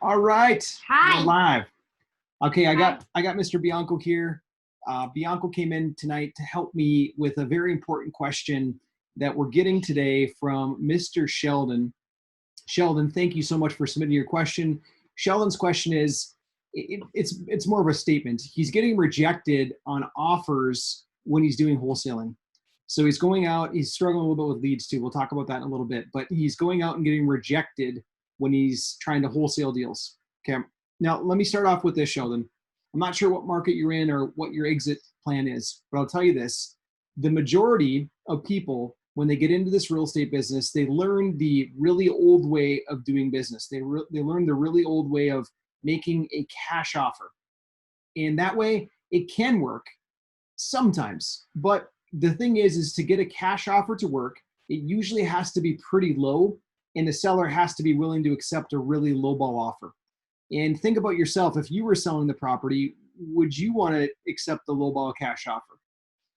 All right. Hi. We're live. Okay, I Hi. got Mr. Bianco here. Bianco came in tonight to help me with a very important question that we're getting today from Mr. Sheldon. Sheldon, thank you so much for submitting your question. Sheldon's question is, it's more of a statement. He's getting rejected on offers when he's doing wholesaling. So he's going out, he's struggling a little bit with leads too. We'll talk about that in a little bit, but he's going out and getting rejected when he's trying to wholesale deals. Okay. Now, let me start off with this, Sheldon. I'm not sure what market you're in or what your exit plan is, but I'll tell you this. The majority of people, when they get into this real estate business, they learn the really old way of doing business. They learn the really old way of making a cash offer. And that way, it can work sometimes. But the thing is to get a cash offer to work, it usually has to be pretty low, and the seller has to be willing to accept a really lowball offer. And think about yourself. If you were selling the property, would you want to accept the lowball cash offer?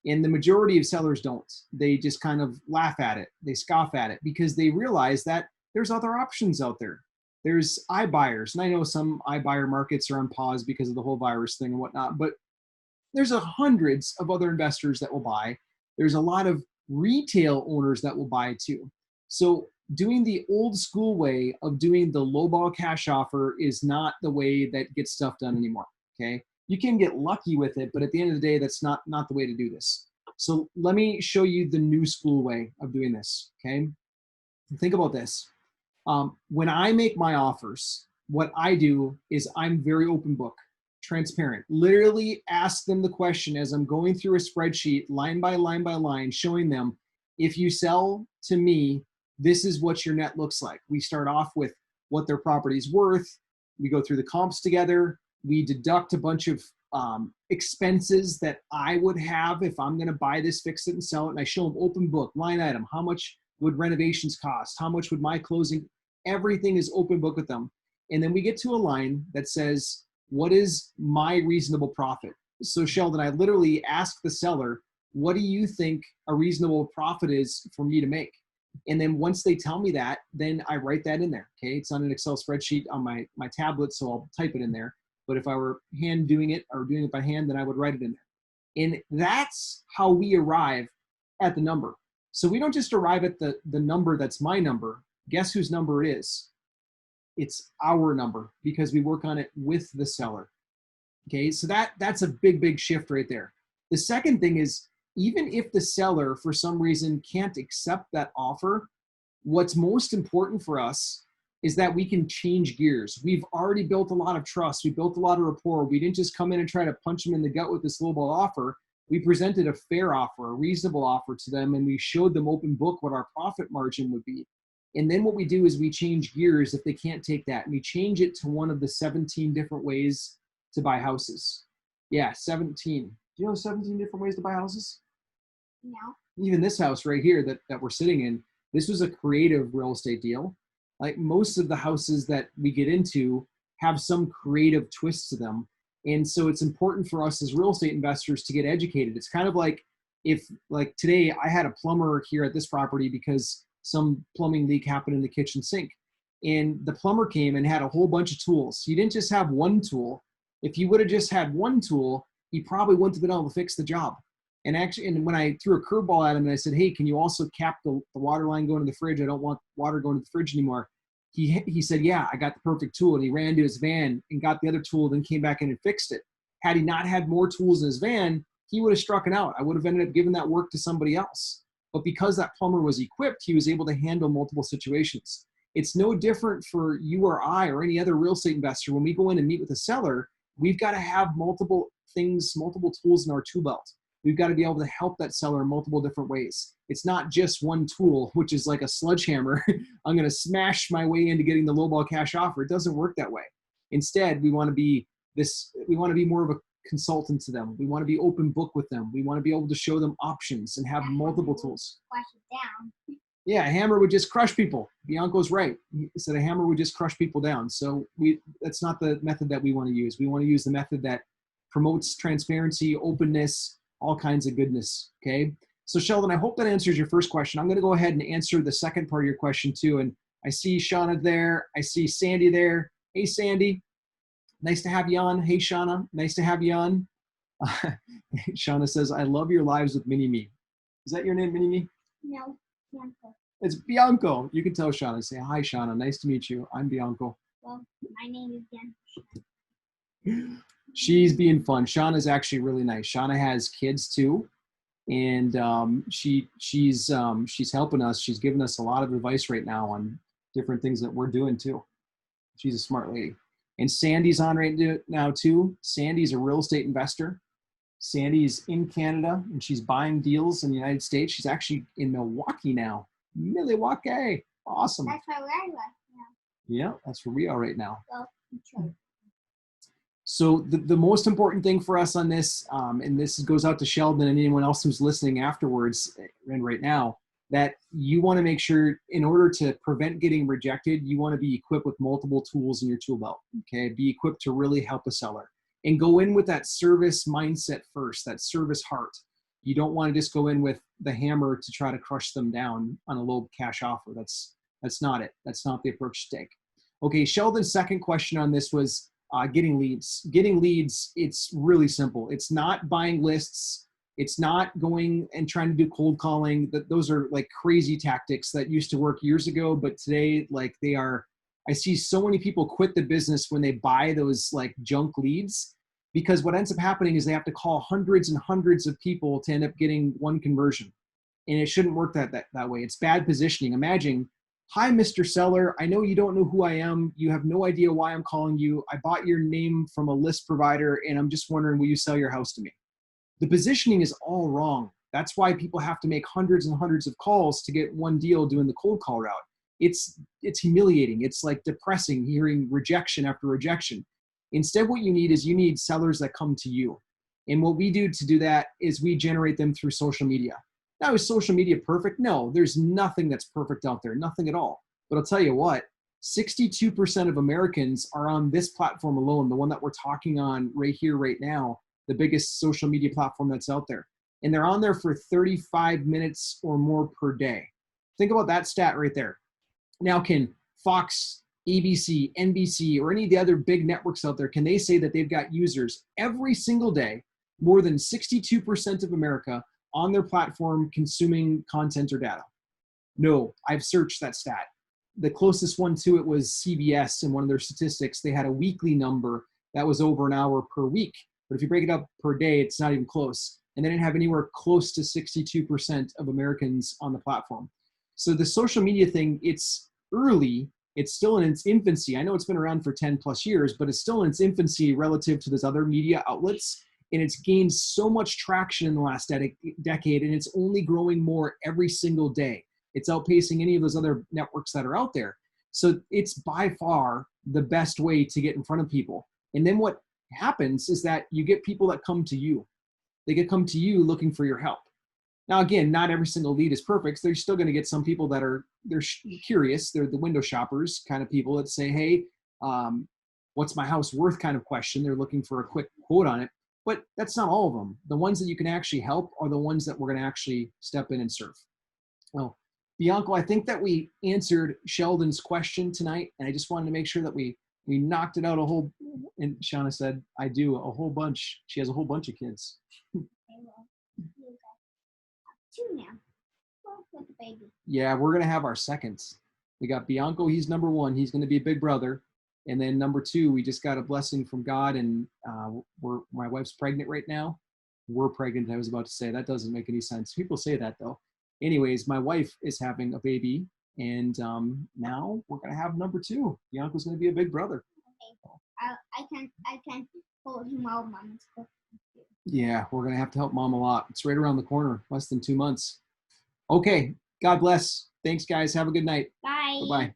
And the majority of sellers don't. They just kind of laugh at it. They scoff at it because they realize that there's other options out there. There's iBuyers. And I know some iBuyer markets are on pause because of the whole virus thing and whatnot, but there's hundreds of other investors that will buy. There's a lot of retail owners that will buy too. So doing the old school way of doing the lowball cash offer is not the way that gets stuff done anymore. Okay. You can get lucky with it, but at the end of the day, that's not the way to do this. So let me show you the new school way of doing this. Okay. Think about this. When I make my offers, what I do is I'm very open book, transparent. Literally ask them the question as I'm going through a spreadsheet, line by line by line, showing them, if you sell to me, this is what your net looks like. We start off with what their property is worth. We go through the comps together. We deduct a bunch of expenses that I would have if I'm going to buy this, fix it, and sell it. And I show them open book, line item. How much would renovations cost? How much would my closing? Everything is open book with them. And then we get to a line that says, what is my reasonable profit? So Sheldon, I literally ask the seller, what do you think a reasonable profit is for me to make? And then once they tell me that, then I write that in there. Okay. It's on an Excel spreadsheet on my tablet. So I'll type it in there. But if I were hand doing it or doing it by hand, then I would write it in there. And that's how we arrive at the number. So we don't just arrive at the number that's my number. Guess whose number it is? It's our number because we work on it with the seller. Okay, so that's a big shift right there. The second thing is, even if the seller for some reason can't accept that offer, what's most important for us is that we can change gears. We've already built a lot of trust. We built a lot of rapport. We didn't just come in and try to punch them in the gut with this lowball offer. We presented a fair offer, a reasonable offer to them, and we showed them open book what our profit margin would be. And then what we do is we change gears if they can't take that, and we change it to one of the 17 different ways to buy houses. Yeah, 17. Do you know 17 different ways to buy houses? No. Even this house right here that we're sitting in, this was a creative real estate deal. Like most of the houses that we get into have some creative twist to them. And so it's important for us as real estate investors to get educated. It's kind of like if, like today, I had a plumber here at this property because some plumbing leak happened in the kitchen sink. And the plumber came and had a whole bunch of tools. He didn't just have one tool. If he would have just had one tool, he probably wouldn't have been able to fix the job. And actually, and when I threw a curveball at him and I said, hey, can you also cap the water line going to the fridge? I don't want water going to the fridge anymore. He said, yeah, I got the perfect tool. And he ran to his van and got the other tool, then came back in and fixed it. Had he not had more tools in his van, he would have struck it out. I would have ended up giving that work to somebody else. But because that plumber was equipped, he was able to handle multiple situations. It's no different for you or I or any other real estate investor. When we go in and meet with a seller, we've got to have multiple things, multiple tools in our tool belt. We've got to be able to help that seller in multiple different ways. It's not just one tool, which is like a sledgehammer. I'm going to smash my way into getting the lowball cash offer. It doesn't work that way. Instead, we want to be more of a consultant to them. We want to be open book with them. We want to be able to show them options and have multiple tools. Crush it down. Yeah, a hammer would just crush people. Bianco's right. He said a hammer would just crush people down. So that's not the method that we want to use. We want to use the method that promotes transparency, openness, all kinds of goodness. Okay. So Sheldon, I hope that answers your first question. I'm going to go ahead and answer the second part of your question too. And I see Shauna there. I see Sandy there. Hey, Sandy. Nice to have you on. Hey, Shauna. Nice to have you on. Shauna says, I love your lives with Mini-Me. Is that your name, Mini-Me? No, Bianco. It's Bianco. You can tell Shauna. Say, hi, Shauna. Nice to meet you. I'm Bianco. Well, my name is Bianco. She's being fun. Shauna's actually really nice. Shauna has kids too, and she's helping us. She's giving us a lot of advice right now on different things that we're doing too. She's a smart lady. And Sandy's on right now too. Sandy's a real estate investor. Sandy's in Canada and she's buying deals in the United States. She's actually in Milwaukee now. Milwaukee. Awesome. That's where I was. Yeah, that's where we are right now. Well, Detroit. So the most important thing for us on this, and this goes out to Sheldon and anyone else who's listening afterwards and right now, that you want to make sure in order to prevent getting rejected, you want to be equipped with multiple tools in your tool belt, okay? Be equipped to really help a seller. And go in with that service mindset first, that service heart. You don't want to just go in with the hammer to try to crush them down on a low cash offer. That's not it. That's not the approach to take. Okay, Sheldon's second question on this was getting leads. Getting leads, it's really simple. It's not buying lists. It's not going and trying to do cold calling. Those are like crazy tactics that used to work years ago, but today, like they are, I see so many people quit the business when they buy those like junk leads, because what ends up happening is they have to call hundreds and hundreds of people to end up getting one conversion. And it shouldn't work that way. It's bad positioning. Imagine, hi, Mr. Seller. I know you don't know who I am. You have no idea why I'm calling you. I bought your name from a list provider and I'm just wondering, will you sell your house to me? The positioning is all wrong. That's why people have to make hundreds and hundreds of calls to get one deal doing the cold call route. It's humiliating. It's like depressing hearing rejection after rejection. Instead, what you need is you need sellers that come to you. And what we do to do that is we generate them through social media. Now, is social media perfect? No, there's nothing that's perfect out there, nothing at all. But I'll tell you what, 62% of Americans are on this platform alone, the one that we're talking on right here, right now, the biggest social media platform that's out there. And they're on there for 35 minutes or more per day. Think about that stat right there. Now, can Fox, ABC, NBC, or any of the other big networks out there, can they say that they've got users every single day, more than 62% of America on their platform consuming content or data? No, I've searched that stat. The closest one to it was CBS, and one of their statistics, they had a weekly number that was over an hour per week. But if you break it up per day, it's not even close. And they didn't have anywhere close to 62% of Americans on the platform. So the social media thing, it's early. It's still in its infancy. I know it's been around for 10 plus years, but it's still in its infancy relative to those other media outlets. And it's gained so much traction in the last decade, and it's only growing more every single day. It's outpacing any of those other networks that are out there. So it's by far the best way to get in front of people. And then what happens is that you get people that come to you. They get come to you looking for your help. Now, again, not every single lead is perfect. So they're still going to get some people that they're curious. They're the window shoppers kind of people that say, hey, what's my house worth kind of question. They're looking for a quick quote on it. But that's not all of them. The ones that you can actually help are the ones that we're going to actually step in and serve. Well, Bianco, I think that we answered Sheldon's question tonight, and I just wanted to make sure that we knocked it out a whole, and Shauna said, I do, a whole bunch. She has a whole bunch of kids. Two now. Well, with the baby. Yeah, we're going to have our seconds. We got Bianco, he's number one. He's going to be a big brother. And then number two, we just got a blessing from God, and my wife's pregnant right now. We're pregnant, I was about to say. That doesn't make any sense. People say that, though. Anyways, my wife is having a baby, and now we're going to have number two. Bianco's going to be a big brother. Okay. I can't hold him all months. Yeah, we're going to have to help Mom a lot. It's right around the corner, less than 2 months. Okay, God bless. Thanks, guys. Have a good night. Bye. Bye-bye.